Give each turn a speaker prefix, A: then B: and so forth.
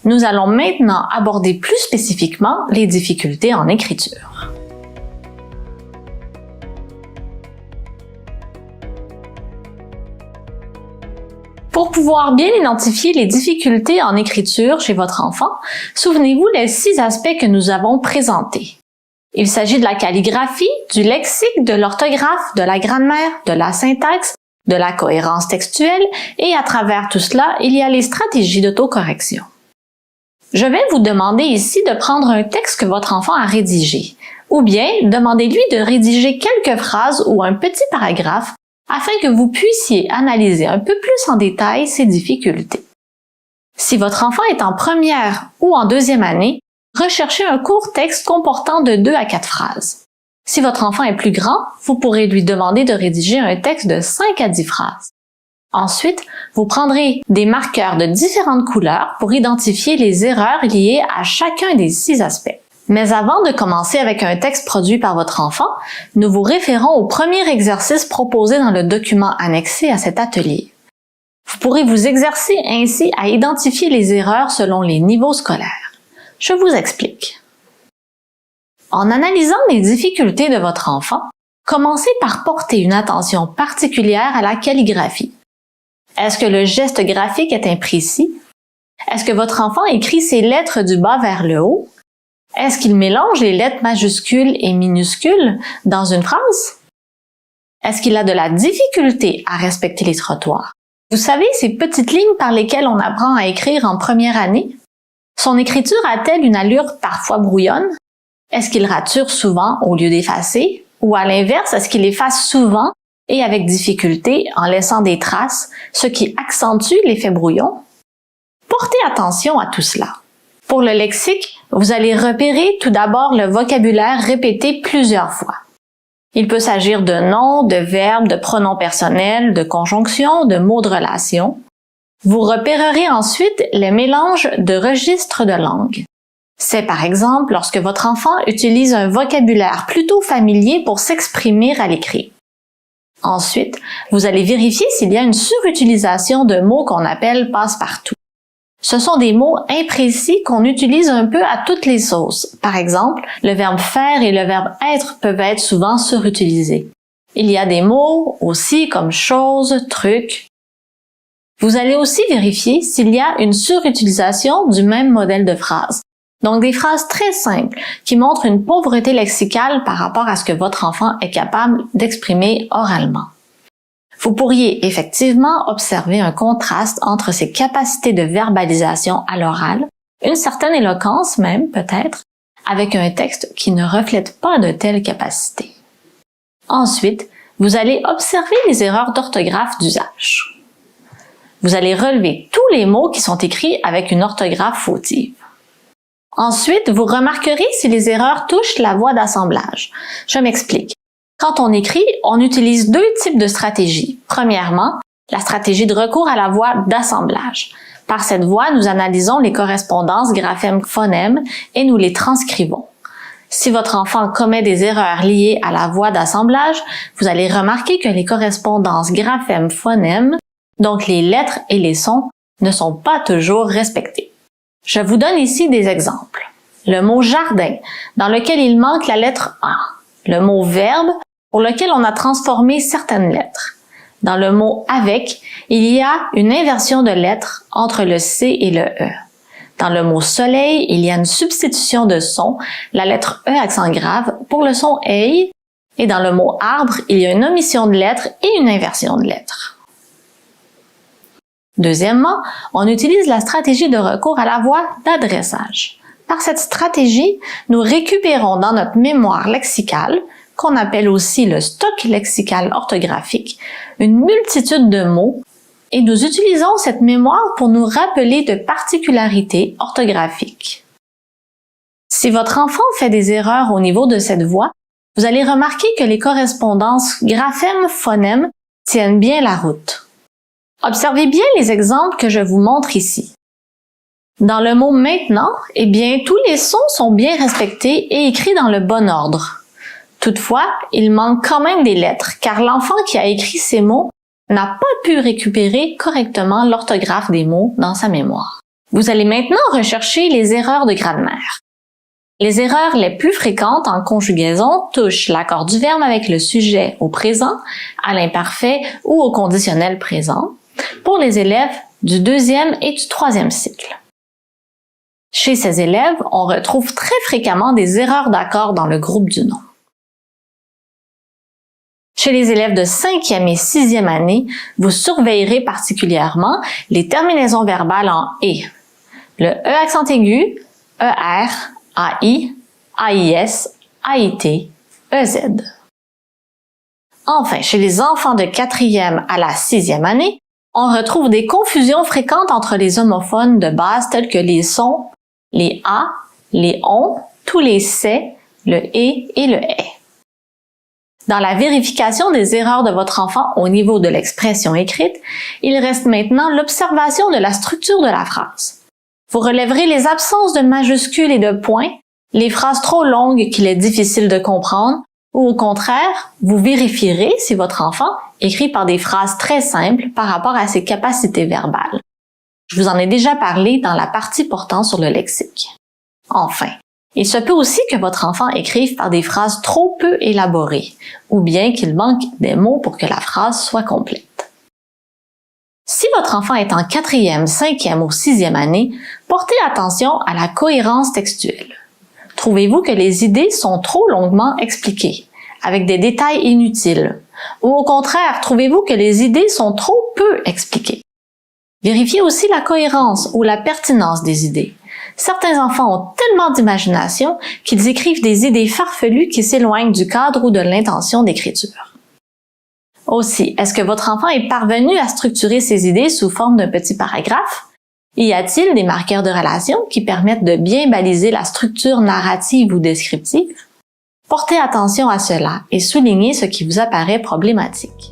A: Nous allons maintenant aborder plus spécifiquement les difficultés en écriture. Pour pouvoir bien identifier les difficultés en écriture chez votre enfant, souvenez-vous des 6 aspects que nous avons présentés. Il s'agit de la calligraphie, du lexique, de l'orthographe, de la grammaire, de la syntaxe, de la cohérence textuelle et à travers tout cela, il y a les stratégies d'autocorrection. Je vais vous demander ici de prendre un texte que votre enfant a rédigé, ou bien demandez-lui de rédiger quelques phrases ou un petit paragraphe afin que vous puissiez analyser un peu plus en détail ces difficultés. Si votre enfant est en première ou en deuxième année, recherchez un court texte comportant de 2 à 4 phrases. Si votre enfant est plus grand, vous pourrez lui demander de rédiger un texte de 5 à 10 phrases. Ensuite, vous prendrez des marqueurs de différentes couleurs pour identifier les erreurs liées à chacun des 6 aspects. Mais avant de commencer avec un texte produit par votre enfant, nous vous référons au premier exercice proposé dans le document annexé à cet atelier. Vous pourrez vous exercer ainsi à identifier les erreurs selon les niveaux scolaires. Je vous explique. En analysant les difficultés de votre enfant, commencez par porter une attention particulière à la calligraphie. Est-ce que le geste graphique est imprécis? Est-ce que votre enfant écrit ses lettres du bas vers le haut? Est-ce qu'il mélange les lettres majuscules et minuscules dans une phrase? Est-ce qu'il a de la difficulté à respecter les trottoirs? Vous savez, ces petites lignes par lesquelles on apprend à écrire en première année? Son écriture a-t-elle une allure parfois brouillonne? Est-ce qu'il rature souvent au lieu d'effacer? Ou à l'inverse, est-ce qu'il efface souvent et avec difficulté en laissant des traces, ce qui accentue l'effet brouillon? Portez attention à tout cela. Pour le lexique, vous allez repérer tout d'abord le vocabulaire répété plusieurs fois. Il peut s'agir de noms, de verbes, de pronoms personnels, de conjonctions, de mots de relation. Vous repérerez ensuite les mélanges de registres de langue. C'est par exemple lorsque votre enfant utilise un vocabulaire plutôt familier pour s'exprimer à l'écrit. Ensuite, vous allez vérifier s'il y a une surutilisation de mots qu'on appelle passe-partout. Ce sont des mots imprécis qu'on utilise un peu à toutes les sauces. Par exemple, le verbe faire et le verbe être peuvent être souvent surutilisés. Il y a des mots aussi comme chose, truc. Vous allez aussi vérifier s'il y a une surutilisation du même modèle de phrase. Donc des phrases très simples qui montrent une pauvreté lexicale par rapport à ce que votre enfant est capable d'exprimer oralement. Vous pourriez effectivement observer un contraste entre ses capacités de verbalisation à l'oral, une certaine éloquence même peut-être, avec un texte qui ne reflète pas de telles capacités. Ensuite, vous allez observer les erreurs d'orthographe d'usage. Vous allez relever tous les mots qui sont écrits avec une orthographe fautive. Ensuite, vous remarquerez si les erreurs touchent la voie d'assemblage. Je m'explique. Quand on écrit, on utilise 2 types de stratégies. Premièrement, la stratégie de recours à la voie d'assemblage. Par cette voie, nous analysons les correspondances graphèmes-phonèmes et nous les transcrivons. Si votre enfant commet des erreurs liées à la voie d'assemblage, vous allez remarquer que les correspondances graphèmes-phonèmes, donc les lettres et les sons, ne sont pas toujours respectées. Je vous donne ici des exemples. Le mot jardin, dans lequel il manque la lettre A. Le mot verbe, pour lequel on a transformé certaines lettres. Dans le mot avec, il y a une inversion de lettres entre le C et le E. Dans le mot soleil, il y a une substitution de son, la lettre E accent grave, pour le son EI. Et dans le mot arbre, il y a une omission de lettres et une inversion de lettres. Deuxièmement, on utilise la stratégie de recours à la voie d'adressage. Par cette stratégie, nous récupérons dans notre mémoire lexicale, qu'on appelle aussi le stock lexical orthographique, une multitude de mots et nous utilisons cette mémoire pour nous rappeler de particularités orthographiques. Si votre enfant fait des erreurs au niveau de cette voie, vous allez remarquer que les correspondances graphèmes-phonèmes tiennent bien la route. Observez bien les exemples que je vous montre ici. Dans le mot « maintenant », eh bien, tous les sons sont bien respectés et écrits dans le bon ordre. Toutefois, il manque quand même des lettres, car l'enfant qui a écrit ces mots n'a pas pu récupérer correctement l'orthographe des mots dans sa mémoire. Vous allez maintenant rechercher les erreurs de grammaire. Les erreurs les plus fréquentes en conjugaison touchent l'accord du verbe avec le sujet au présent, à l'imparfait ou au conditionnel présent pour les élèves du 2e et du 3e cycle. Chez ces élèves, on retrouve très fréquemment des erreurs d'accord dans le groupe du nom. Chez les élèves de 5e et 6e année, vous surveillerez particulièrement les terminaisons verbales en « et », le E accent aigu, ER, AI, AIS, AIT, EZ. Enfin, chez les enfants de 4e à la 6e année, on retrouve des confusions fréquentes entre les homophones de base tels que les sons, les A, les on, tous les c'est, le et le est. Dans la vérification des erreurs de votre enfant au niveau de l'expression écrite, il reste maintenant l'observation de la structure de la phrase. Vous relèverez les absences de majuscules et de points, les phrases trop longues qu'il est difficile de comprendre, ou au contraire, vous vérifierez si votre enfant écrit par des phrases très simples par rapport à ses capacités verbales. Je vous en ai déjà parlé dans la partie portant sur le lexique. Enfin, il se peut aussi que votre enfant écrive par des phrases trop peu élaborées, ou bien qu'il manque des mots pour que la phrase soit complète. Si votre enfant est en 4e, 5e ou 6e année, portez attention à la cohérence textuelle. Trouvez-vous que les idées sont trop longuement expliquées, avec des détails inutiles, ou au contraire, trouvez-vous que les idées sont trop peu expliquées? Vérifiez aussi la cohérence ou la pertinence des idées. Certains enfants ont tellement d'imagination qu'ils écrivent des idées farfelues qui s'éloignent du cadre ou de l'intention d'écriture. Aussi, est-ce que votre enfant est parvenu à structurer ses idées sous forme d'un petit paragraphe? Y a-t-il des marqueurs de relation qui permettent de bien baliser la structure narrative ou descriptive? Portez attention à cela et soulignez ce qui vous apparaît problématique.